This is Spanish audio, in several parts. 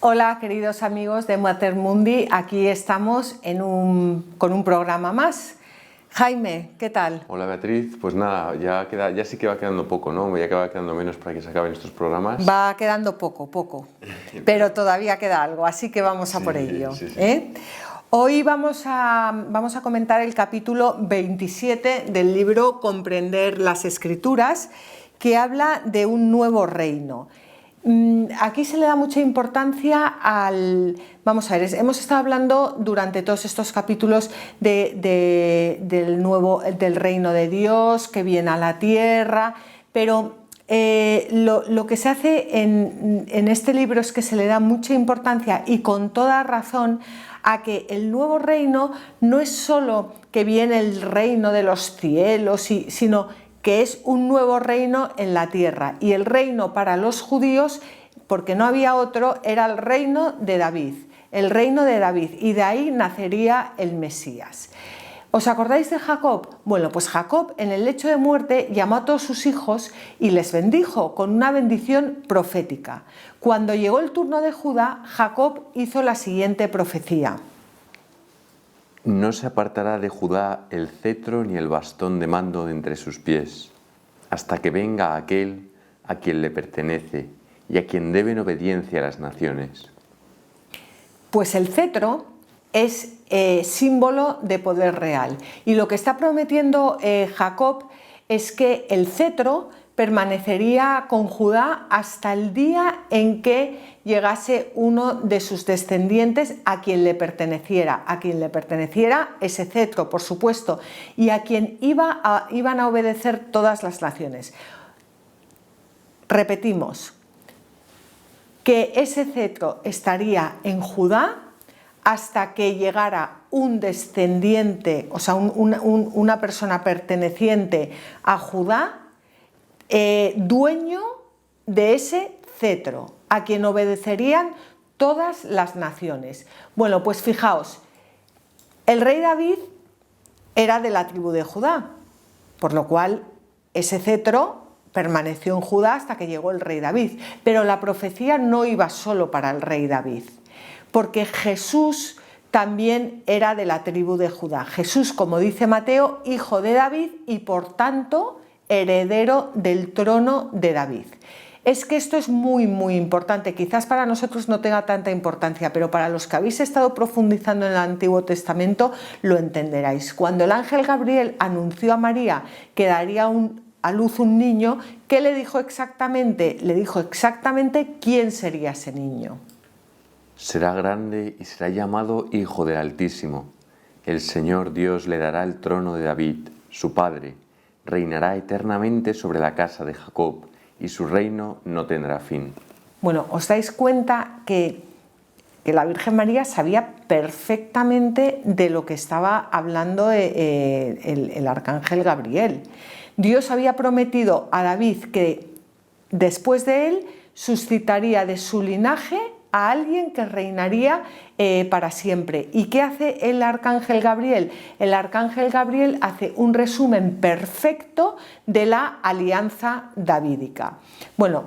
Hola queridos amigos de Mater Mundi, aquí estamos con un programa más. Jaime, ¿qué tal? Hola Beatriz, pues nada, ya sí que va quedando poco, ¿no? Ya que va quedando menos para que se acaben estos programas. Va quedando poco, pero todavía queda algo, así que vamos a por ello. Sí. Hoy vamos a comentar el capítulo 27 del libro Comprender las Escrituras, que habla de un nuevo reino. Aquí se le da mucha importancia al... Vamos a ver, hemos estado hablando durante todos estos capítulos del reino de Dios que viene a la tierra, pero lo que se hace en este libro es que se le da mucha importancia y con toda razón a que el nuevo reino no es solo que viene el reino de los cielos, sino que es un nuevo reino en la tierra. Y el reino para los judíos, porque no había otro, era el reino de David, y de ahí nacería el Mesías. ¿Os acordáis de Jacob? Bueno, pues Jacob en el lecho de muerte llamó a todos sus hijos y les bendijo con una bendición profética. Cuando llegó el turno de Judá, Jacob hizo la siguiente profecía. No se apartará de Judá el cetro ni el bastón de mando de entre sus pies, hasta que venga aquel a quien le pertenece y a quien deben obediencia las naciones. Pues el cetro es símbolo de poder real. Y lo que está prometiendo Jacob es que el cetro permanecería con Judá hasta el día en que llegase uno de sus descendientes a quien le perteneciera ese cetro, por supuesto, y a quien iban a obedecer todas las naciones. Repetimos, que ese cetro estaría en Judá hasta que llegara un descendiente, o sea, una persona perteneciente a Judá, dueño de ese cetro, a quien obedecerían todas las naciones. Bueno, pues fijaos, el rey David era de la tribu de Judá, por lo cual ese cetro permaneció en Judá hasta que llegó el rey David. Pero la profecía no iba solo para el rey David, porque Jesús también era de la tribu de Judá. Jesús, como dice Mateo, hijo de David y por tanto heredero del trono de David. Es que esto es muy importante, quizás para nosotros no tenga tanta importancia, pero para los que habéis estado profundizando en el Antiguo Testamento lo entenderáis. Cuando el ángel Gabriel anunció a María que daría a luz un niño, ¿qué le dijo exactamente? Le dijo exactamente quién sería ese niño. Será grande y será llamado Hijo del Altísimo. El Señor Dios le dará el trono de David, su padre. Reinará eternamente sobre la casa de Jacob, y su reino no tendrá fin. Bueno, os dais cuenta que la Virgen María sabía perfectamente de lo que estaba hablando el arcángel Gabriel. Dios había prometido a David que después de él suscitaría de su linaje a alguien que reinaría para siempre. ¿Y qué hace el arcángel Gabriel? El arcángel Gabriel hace un resumen perfecto de la alianza davídica. Bueno,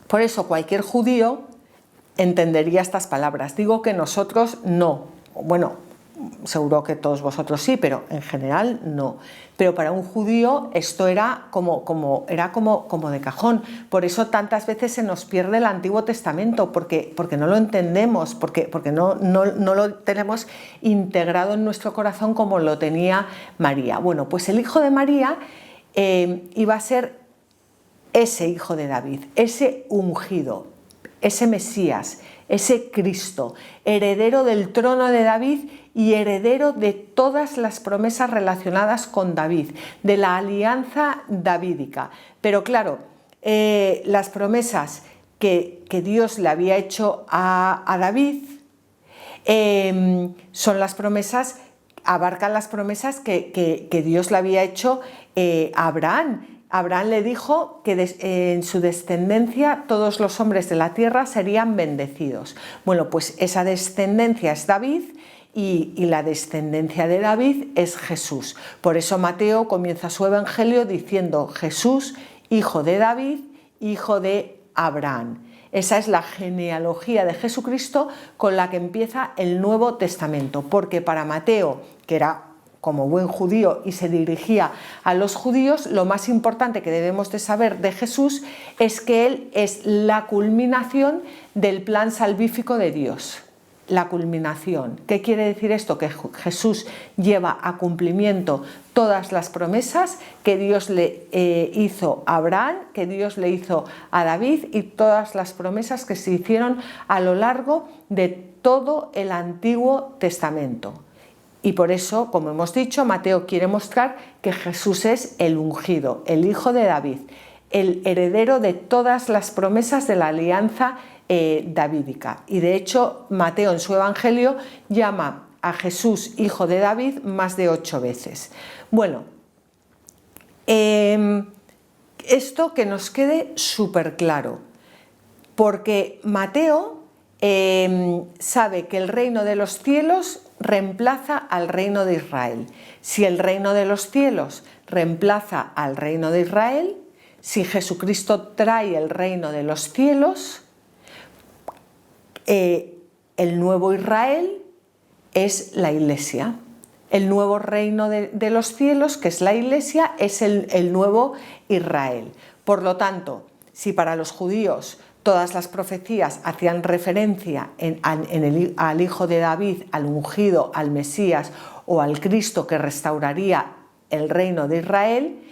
por eso cualquier judío entendería estas palabras. Digo que nosotros no. Bueno, seguro que todos vosotros sí, pero en general no. Pero para un judío esto era como de cajón. Por eso tantas veces se nos pierde el Antiguo Testamento, porque no lo entendemos, porque no lo tenemos integrado en nuestro corazón como lo tenía María. Bueno, pues el hijo de María iba a ser ese hijo de David, ese ungido, ese Mesías, ese Cristo, heredero del trono de David y heredero de todas las promesas relacionadas con David, de la alianza davídica. Pero claro, las promesas que Dios le había hecho a David son las promesas, abarcan las promesas que Dios le había hecho a Abraham. Abraham le dijo que en su descendencia todos los hombres de la tierra serían bendecidos. Bueno, pues esa descendencia es David y la descendencia de David es Jesús. Por eso Mateo comienza su evangelio diciendo Jesús, hijo de David, hijo de Abraham. Esa es la genealogía de Jesucristo con la que empieza el Nuevo Testamento, porque para Mateo, que era como buen judío y se dirigía a los judíos, lo más importante que debemos de saber de Jesús es que Él es la culminación del plan salvífico de Dios. La culminación. ¿Qué quiere decir esto? Que Jesús lleva a cumplimiento todas las promesas que Dios le hizo a Abraham, que Dios le hizo a David y todas las promesas que se hicieron a lo largo de todo el Antiguo Testamento. Y por eso, como hemos dicho, Mateo quiere mostrar que Jesús es el ungido, el hijo de David, el heredero de todas las promesas de la alianza davídica. Y de hecho, Mateo en su Evangelio llama a Jesús hijo de David más de 8 veces. Bueno, esto que nos quede súper claro, porque Mateo sabe que el reino de los cielos reemplaza al reino de Israel. Si el reino de los cielos reemplaza al reino de Israel, si Jesucristo trae el reino de los cielos, el nuevo Israel es la Iglesia. El nuevo reino de los cielos, que es la Iglesia, es el nuevo Israel. Por lo tanto, si para los judíos todas las profecías hacían referencia al Hijo de David, al ungido, al Mesías o al Cristo que restauraría el reino de Israel,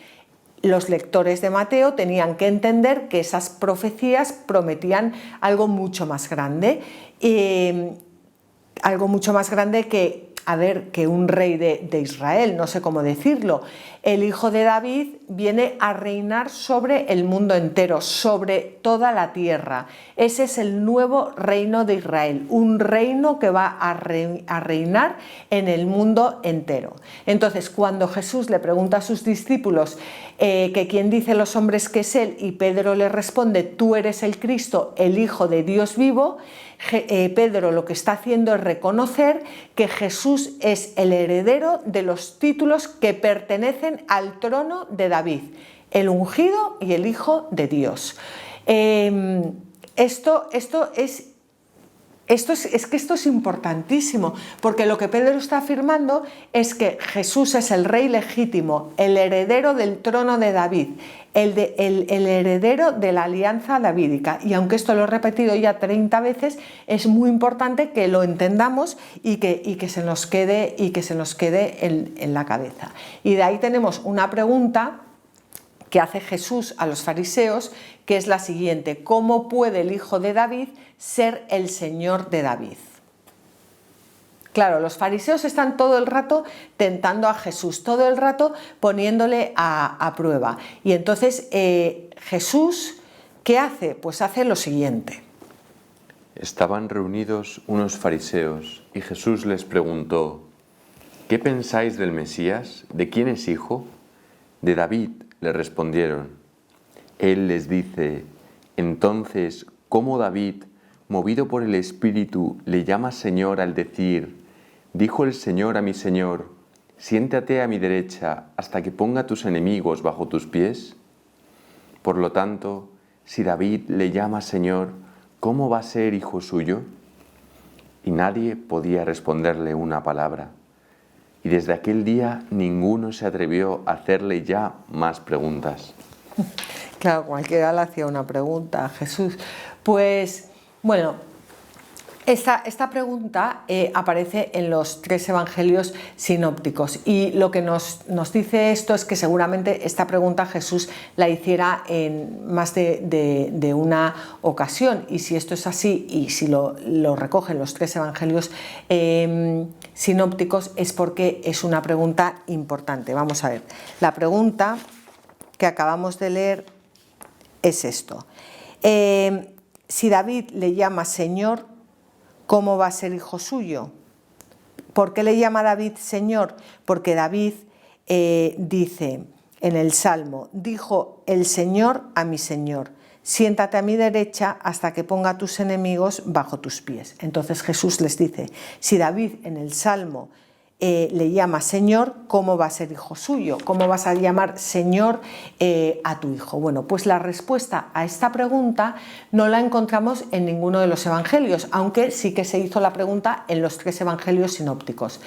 los lectores de Mateo tenían que entender que esas profecías prometían algo mucho más grande, que un rey de Israel, no sé cómo decirlo. El hijo de David viene a reinar sobre el mundo entero, sobre toda la tierra. Ese es el nuevo reino de Israel, un reino que va a reinar en el mundo entero. Entonces, cuando Jesús le pregunta a sus discípulos que quién dicen los hombres que es él, y Pedro le responde: tú eres el Cristo, el Hijo de Dios vivo, Pedro lo que está haciendo es reconocer que Jesús es el heredero de los títulos que pertenecen al trono de David, el ungido y el Hijo de Dios. Esto es importantísimo, porque lo que Pedro está afirmando es que Jesús es el rey legítimo, el heredero del trono de David, el heredero de la alianza davídica. Y aunque esto lo he repetido ya 30 veces, es muy importante que lo entendamos y que se nos quede en la cabeza. Y de ahí tenemos una pregunta que hace Jesús a los fariseos, que es la siguiente: ¿cómo puede el hijo de David ser el Señor de David? Claro, los fariseos están todo el rato tentando a Jesús, todo el rato poniéndole a prueba. Y entonces Jesús, ¿qué hace? Pues hace lo siguiente. Estaban reunidos unos fariseos y Jesús les preguntó: ¿qué pensáis del Mesías? ¿De quién es hijo? De David, le respondieron. Él les dice: entonces, ¿cómo David, movido por el Espíritu, le llama Señor al decir: dijo el Señor a mi Señor, siéntate a mi derecha hasta que ponga tus enemigos bajo tus pies? Por lo tanto, si David le llama Señor, ¿cómo va a ser hijo suyo? Y nadie podía responderle una palabra. Y desde aquel día ninguno se atrevió a hacerle ya más preguntas. Claro, cualquiera le hacía una pregunta a Jesús. Pues, bueno, esta pregunta aparece en los 3 evangelios sinópticos, y lo que nos dice esto es que seguramente esta pregunta Jesús la hiciera en más de una ocasión, y si esto es así y si lo recogen los 3 evangelios sinópticos, es porque es una pregunta importante. Vamos a ver, la pregunta que acabamos de leer es esto: si David le llama Señor, ¿cómo va a ser hijo suyo? ¿Por qué le llama David Señor? Porque David dice en el Salmo: dijo el Señor a mi Señor, siéntate a mi derecha hasta que ponga a tus enemigos bajo tus pies. Entonces Jesús les dice: si David en el Salmo le llama Señor, ¿cómo va a ser hijo suyo? ¿Cómo vas a llamar Señor a tu hijo? Bueno, pues la respuesta a esta pregunta no la encontramos en ninguno de los evangelios, aunque sí que se hizo la pregunta en los 3 evangelios sinópticos.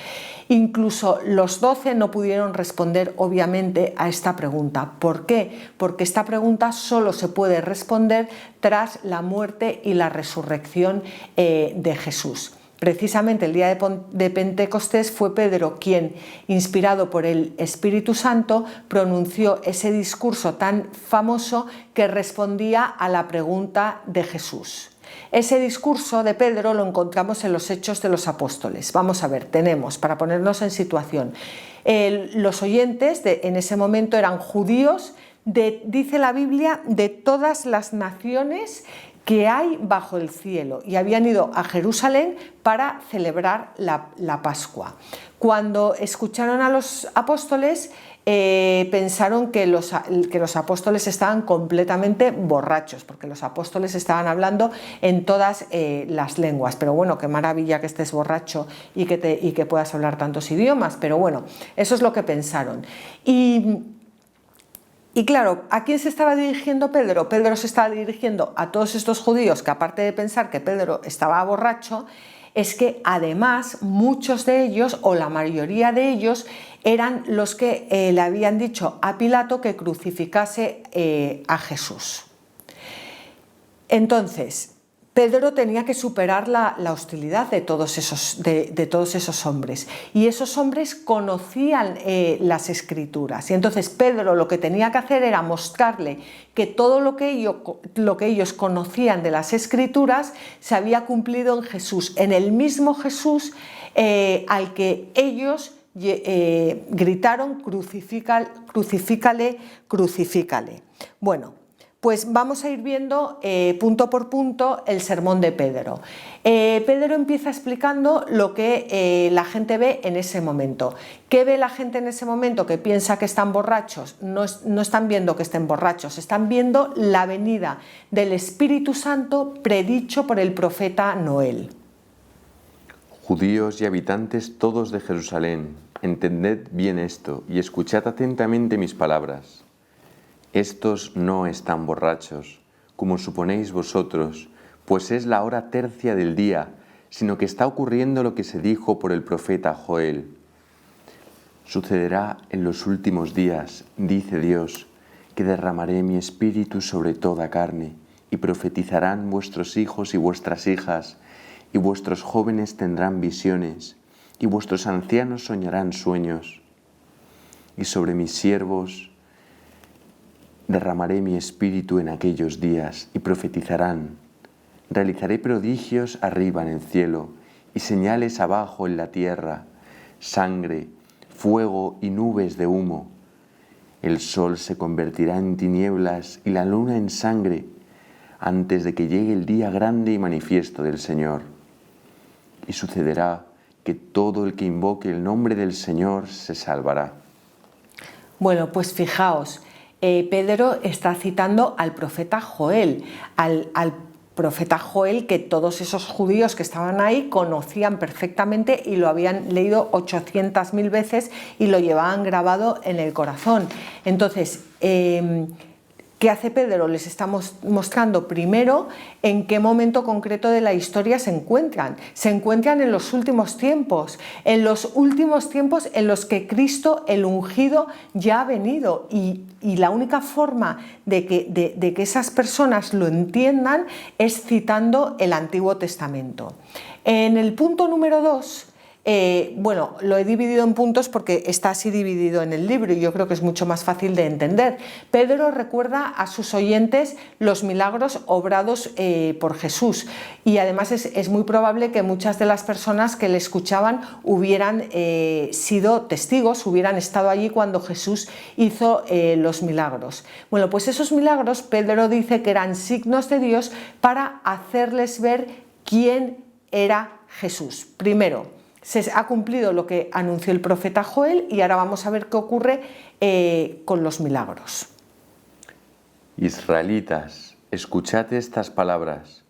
Incluso los 12 no pudieron responder obviamente a esta pregunta. ¿Por qué? Porque esta pregunta solo se puede responder tras la muerte y la resurrección de Jesús. Precisamente el día de Pentecostés fue Pedro quien, inspirado por el Espíritu Santo, pronunció ese discurso tan famoso que respondía a la pregunta de Jesús. Ese discurso de Pedro lo encontramos en los Hechos de los Apóstoles. Vamos a ver, tenemos, para ponernos en situación, los oyentes en ese momento eran judíos, dice la Biblia, de todas las naciones que hay bajo el cielo, y habían ido a Jerusalén para celebrar la Pascua. Cuando escucharon a los apóstoles, pensaron que los apóstoles estaban completamente borrachos, porque los apóstoles estaban hablando en todas las lenguas. Pero bueno, qué maravilla que estés borracho y que puedas hablar tantos idiomas, pero bueno, eso es lo que pensaron. Y claro, ¿a quién se estaba dirigiendo Pedro? Pedro se estaba dirigiendo a todos estos judíos que, aparte de pensar que Pedro estaba borracho, es que además muchos de ellos, o la mayoría de ellos, eran los que le habían dicho a Pilato que crucificase a Jesús. Entonces, Pedro tenía que superar la hostilidad de todos esos hombres, y esos hombres conocían las Escrituras, y entonces Pedro lo que tenía que hacer era mostrarle que todo lo que ellos conocían de las Escrituras se había cumplido en Jesús, en el mismo Jesús al que ellos gritaron: crucifícale, crucifícale. Bueno, pues vamos a ir viendo punto por punto el sermón de Pedro. Pedro empieza explicando lo que la gente ve en ese momento. ¿Qué ve la gente en ese momento? Que piensa que están borrachos. No están viendo que estén borrachos, están viendo la venida del Espíritu Santo predicho por el profeta Noel. Judíos y habitantes todos de Jerusalén, entended bien esto y escuchad atentamente mis palabras. Estos no están borrachos, como suponéis vosotros, pues es la hora tercia del día, sino que está ocurriendo lo que se dijo por el profeta Joel. Sucederá en los últimos días, dice Dios, que derramaré mi espíritu sobre toda carne, y profetizarán vuestros hijos y vuestras hijas, y vuestros jóvenes tendrán visiones, y vuestros ancianos soñarán sueños. Y sobre mis siervos derramaré mi espíritu en aquellos días, y profetizarán. Realizaré prodigios arriba en el cielo, y señales abajo en la tierra, sangre, fuego y nubes de humo. El sol se convertirá en tinieblas y la luna en sangre, antes de que llegue el día grande y manifiesto del Señor. Y sucederá que todo el que invoque el nombre del Señor se salvará. Bueno, pues fijaos, Pedro está citando al profeta Joel, al profeta Joel que todos esos judíos que estaban ahí conocían perfectamente y lo habían leído 800.000 veces y lo llevaban grabado en el corazón. Entonces, ¿qué hace Pedro? Les está mostrando primero en qué momento concreto de la historia se encuentran. Se encuentran en los últimos tiempos en los que Cristo, el ungido, ya ha venido. Y la única forma de que esas personas lo entiendan es citando el Antiguo Testamento. En el punto número 2, bueno, lo he dividido en puntos porque está así dividido en el libro y yo creo que es mucho más fácil de entender. Pedro recuerda a sus oyentes los milagros obrados por Jesús, y además es muy probable que muchas de las personas que le escuchaban hubieran sido testigos, hubieran estado allí cuando Jesús hizo los milagros. Bueno, pues esos milagros Pedro dice que eran signos de Dios para hacerles ver quién era Jesús. Primero, se ha cumplido lo que anunció el profeta Joel, y ahora vamos a ver qué ocurre con los milagros. Israelitas, escuchad estas palabras.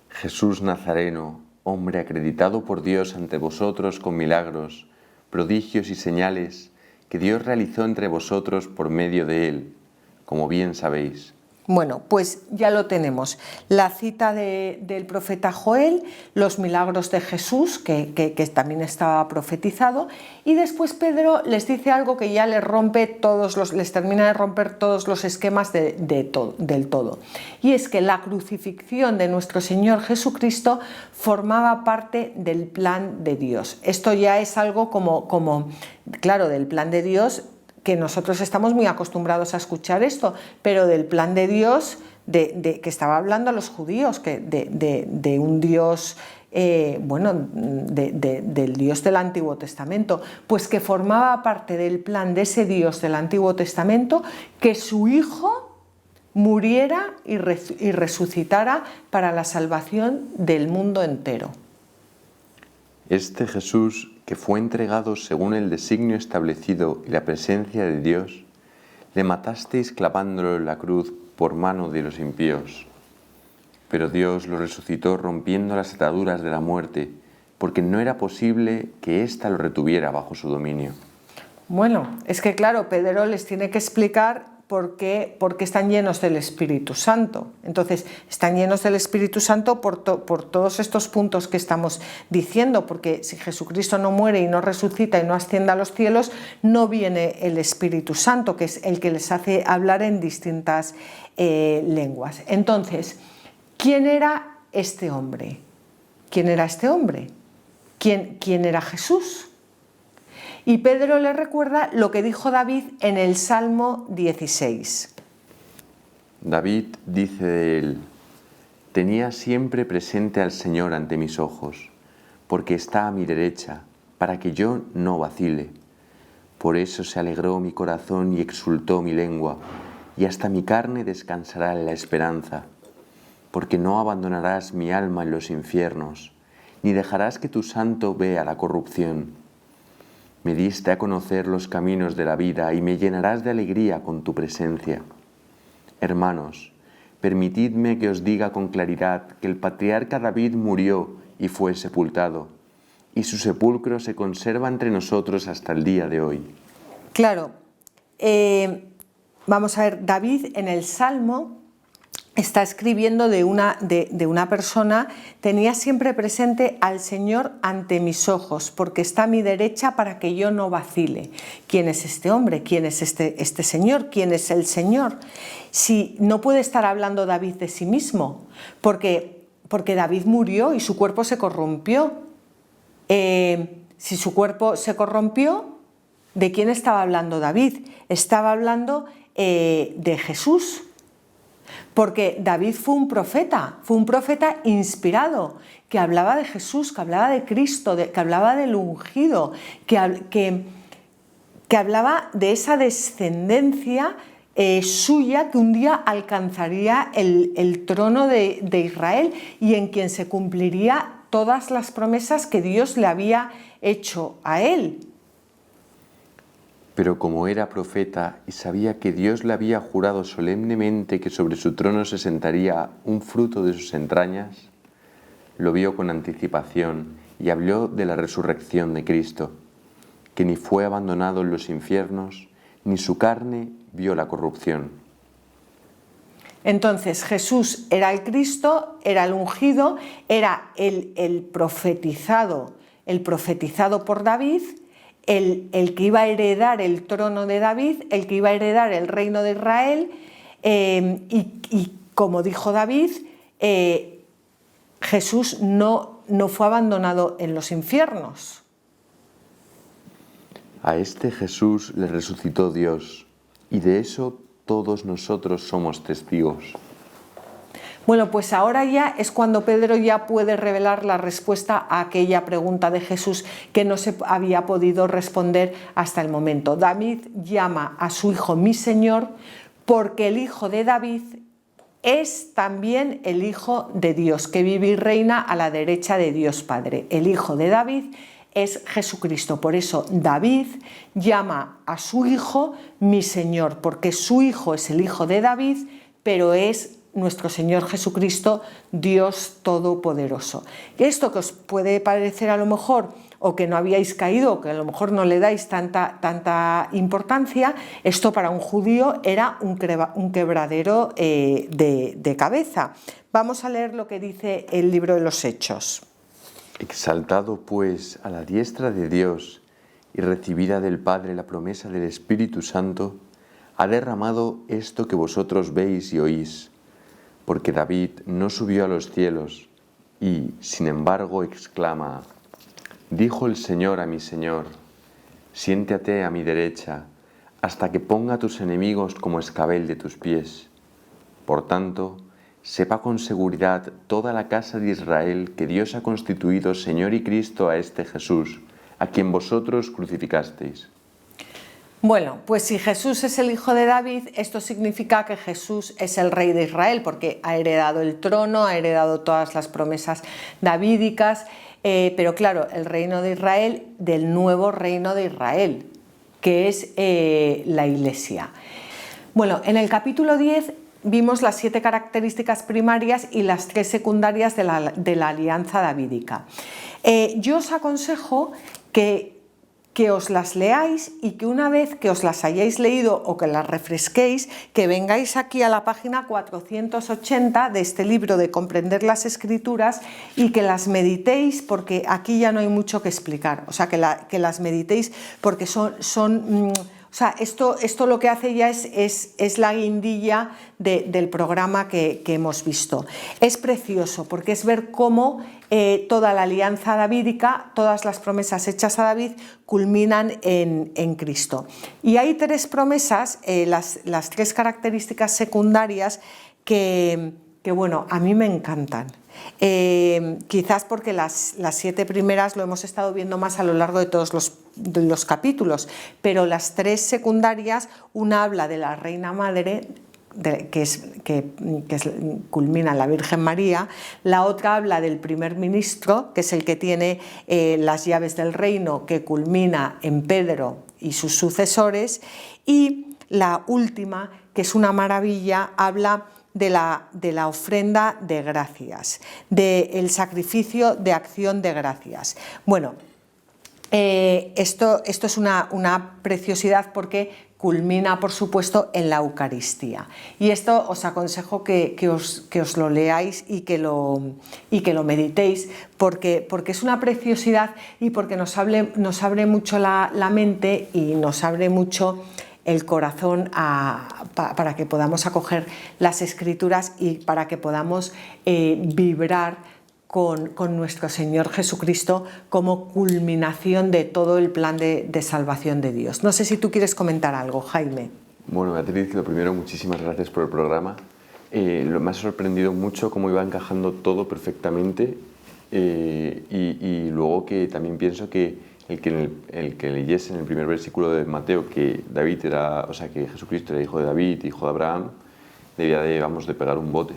Jesús Nazareno, hombre acreditado por Dios ante vosotros con milagros, prodigios y señales que Dios realizó entre vosotros por medio de él, como bien sabéis. Bueno, pues ya lo tenemos. La cita del profeta Joel, los milagros de Jesús, que también estaba profetizado, y después Pedro les dice algo que ya les termina de romper todos los esquemas del todo. Y es que la crucifixión de nuestro Señor Jesucristo formaba parte del plan de Dios. Esto ya es algo claro, del plan de Dios, que nosotros estamos muy acostumbrados a escuchar esto, pero del plan de Dios que estaba hablando a los judíos, de un Dios, del Dios del Antiguo Testamento, pues que formaba parte del plan de ese Dios del Antiguo Testamento, que su Hijo muriera y resucitara para la salvación del mundo entero. Este Jesús, que fue entregado según el designio establecido y la presencia de Dios, le matasteis clavándolo en la cruz por mano de los impíos. Pero Dios lo resucitó rompiendo las ataduras de la muerte, porque no era posible que ésta lo retuviera bajo su dominio. Bueno, es que claro, Pedro les tiene que explicar por qué están llenos del Espíritu Santo. Entonces, están llenos del Espíritu Santo por todos estos puntos que estamos diciendo, porque si Jesucristo no muere y no resucita y no asciende a los cielos, no viene el Espíritu Santo, que es el que les hace hablar en distintas lenguas. Entonces, ¿quién era este hombre? ¿Quién era este hombre? ¿Quién era Jesús? Y Pedro le recuerda lo que dijo David en el Salmo 16. David dice de él: tenía siempre presente al Señor ante mis ojos, porque está a mi derecha, para que yo no vacile. Por eso se alegró mi corazón y exultó mi lengua, y hasta mi carne descansará en la esperanza, porque no abandonarás mi alma en los infiernos, ni dejarás que tu santo vea la corrupción. Me diste a conocer los caminos de la vida y me llenarás de alegría con tu presencia. Hermanos, permitidme que os diga con claridad que el patriarca David murió y fue sepultado, y su sepulcro se conserva entre nosotros hasta el día de hoy. Claro, vamos a ver, David en el Salmo está escribiendo de una persona: tenía siempre presente al Señor ante mis ojos, porque está a mi derecha para que yo no vacile. ¿Quién es este hombre? ¿Quién es este Señor? ¿Quién es el Señor? Si no puede estar hablando David de sí mismo, porque David murió y su cuerpo se corrompió. Si su cuerpo se corrompió, ¿de quién estaba hablando David? Estaba hablando de Jesús. Porque David fue un profeta inspirado, que hablaba de Jesús, que hablaba de Cristo, que hablaba del ungido, que hablaba de esa descendencia suya que un día alcanzaría el trono de Israel y en quien se cumpliría todas las promesas que Dios le había hecho a él. Pero como era profeta y sabía que Dios le había jurado solemnemente que sobre su trono se sentaría un fruto de sus entrañas, lo vio con anticipación y habló de la resurrección de Cristo, que ni fue abandonado en los infiernos, ni su carne vio la corrupción. Entonces Jesús era el Cristo, era el ungido, era el profetizado por David, el que iba a heredar el trono de David, el que iba a heredar el reino de Israel, y como dijo David, Jesús no fue abandonado en los infiernos. A este Jesús le resucitó Dios, y de eso todos nosotros somos testigos. Bueno, pues ahora ya es cuando Pedro ya puede revelar la respuesta a aquella pregunta de Jesús que no se había podido responder hasta el momento. David llama a su hijo mi Señor porque el hijo de David es también el hijo de Dios, que vive y reina a la derecha de Dios Padre. El hijo de David es Jesucristo. Por eso David llama a su hijo mi Señor, porque su hijo es el hijo de David, pero es nuestro Señor Jesucristo, Dios Todopoderoso. Esto que os puede parecer a lo mejor o que no habíais caído, o que a lo mejor no le dais tanta importancia, esto para un judío era un quebradero de cabeza. Vamos a leer lo que dice el libro de los Hechos. Exaltado pues a la diestra de Dios y recibida del Padre la promesa del Espíritu Santo, ha derramado esto que vosotros veis y oís, porque David no subió a los cielos y, sin embargo, exclama: dijo el Señor a mi Señor, siéntate a mi derecha, hasta que ponga a tus enemigos como escabel de tus pies. Por tanto, sepa con seguridad toda la casa de Israel que Dios ha constituido Señor y Cristo a este Jesús, a quien vosotros crucificasteis. Bueno, pues si Jesús es el hijo de David, esto significa que Jesús es el rey de Israel, porque ha heredado el trono, ha heredado todas las promesas davídicas, pero claro, el reino de Israel, del nuevo reino de Israel, que es la Iglesia. Bueno, en el capítulo 10 vimos las 7 características primarias y las 3 secundarias de la alianza davídica. Yo os aconsejo que os las leáis y que una vez que os las hayáis leído o que las refresquéis, que vengáis aquí a la página 480 de este libro de Comprender las Escrituras y que las meditéis, porque aquí ya no hay mucho que explicar, o sea, que las meditéis porque o sea, esto lo que hace ya es la guindilla del programa que hemos visto. Es precioso porque es ver cómo toda la alianza davídica, todas las promesas hechas a David culminan en Cristo. Y hay 3 promesas, las 3 características secundarias que bueno, a mí me encantan. Quizás porque las 7 primeras lo hemos estado viendo más a lo largo de todos los capítulos, pero las 3 secundarias, una habla de la Reina Madre, que culmina en la Virgen María, la otra habla del primer ministro, que es el que tiene las llaves del reino, que culmina en Pedro y sus sucesores, y la última, que es una maravilla, habla de la ofrenda de gracias, del sacrificio de acción de gracias. Bueno, esto es una preciosidad porque culmina, por supuesto, en la Eucaristía. Y esto os aconsejo que os lo leáis y que lo meditéis, porque es una preciosidad y porque nos abre mucho la mente y nos abre mucho el corazón para que podamos acoger las Escrituras y para que podamos vibrar con nuestro Señor Jesucristo como culminación de todo el plan de salvación de Dios. No sé si tú quieres comentar algo, Jaime. Bueno, Beatriz, lo primero, muchísimas gracias por el programa. Me ha sorprendido mucho cómo iba encajando todo perfectamente y luego que también pienso que el que leyese en el primer versículo de Mateo que David era, o sea, que Jesucristo era hijo de David, hijo de Abraham, debía de pegar un bote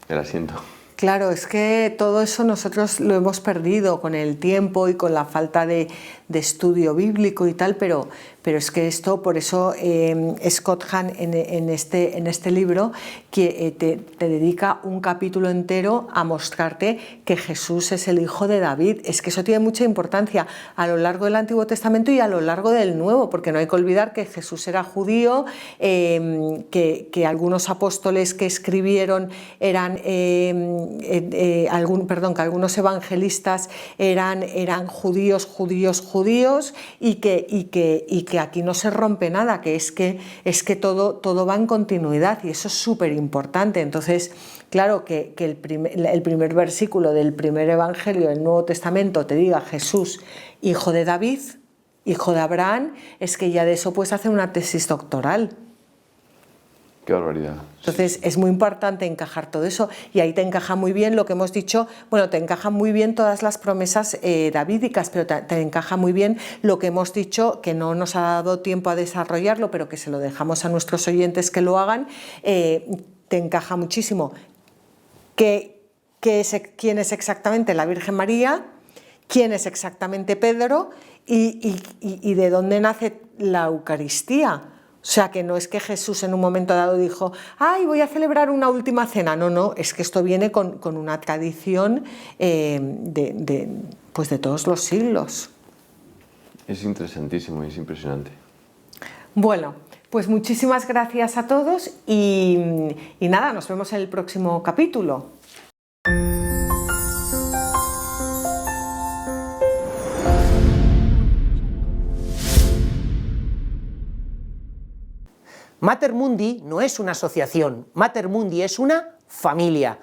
del asiento. Claro, es que todo eso nosotros lo hemos perdido con el tiempo y con la falta de estudio bíblico y tal, pero es que esto, por eso Scott Hahn en este libro que te dedica un capítulo entero a mostrarte que Jesús es el hijo de David. Es que eso tiene mucha importancia a lo largo del Antiguo Testamento y a lo largo del Nuevo, porque no hay que olvidar que Jesús era judío, que algunos apóstoles que escribieron eran que algunos evangelistas eran judíos y que aquí no se rompe nada, que es que todo va en continuidad y eso es súper importante. Entonces, claro, que el primer versículo del primer evangelio del Nuevo Testamento te diga Jesús, hijo de David, hijo de Abraham, es que ya de eso puedes hacer una tesis doctoral. Qué barbaridad. Entonces es muy importante encajar todo eso y ahí te encaja muy bien lo que hemos dicho, bueno, te encaja muy bien todas las promesas davídicas, pero te encaja muy bien lo que hemos dicho, que no nos ha dado tiempo a desarrollarlo, pero que se lo dejamos a nuestros oyentes que lo hagan, te encaja muchísimo. ¿Quién es exactamente la Virgen María? ¿Quién es exactamente Pedro? ¿Y de dónde nace la Eucaristía? O sea, que no es que Jesús en un momento dado dijo, ¡ay, voy a celebrar una última cena! No, no, es que esto viene con una tradición pues de todos los siglos. Es interesantísimo y es impresionante. Bueno, pues muchísimas gracias a todos y nada, nos vemos en el próximo capítulo. Mater Mundi no es una asociación, Mater Mundi es una familia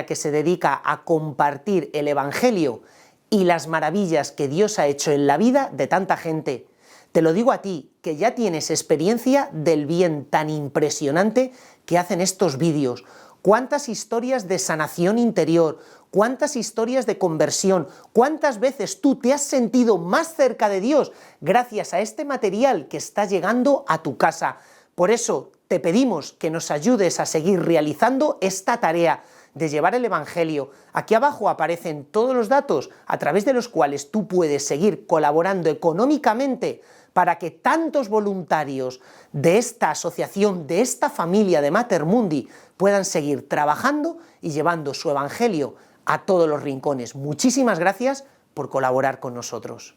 que se dedica a compartir el Evangelio y las maravillas que Dios ha hecho en la vida de tanta gente. Te lo digo a ti, que ya tienes experiencia del bien tan impresionante que hacen estos vídeos. Cuántas historias de sanación interior, cuántas historias de conversión, cuántas veces tú te has sentido más cerca de Dios gracias a este material que está llegando a tu casa. Por eso te pedimos que nos ayudes a seguir realizando esta tarea de llevar el Evangelio. Aquí abajo aparecen todos los datos a través de los cuales tú puedes seguir colaborando económicamente para que tantos voluntarios de esta asociación, de esta familia de Mater Mundi, puedan seguir trabajando y llevando su Evangelio a todos los rincones. Muchísimas gracias por colaborar con nosotros.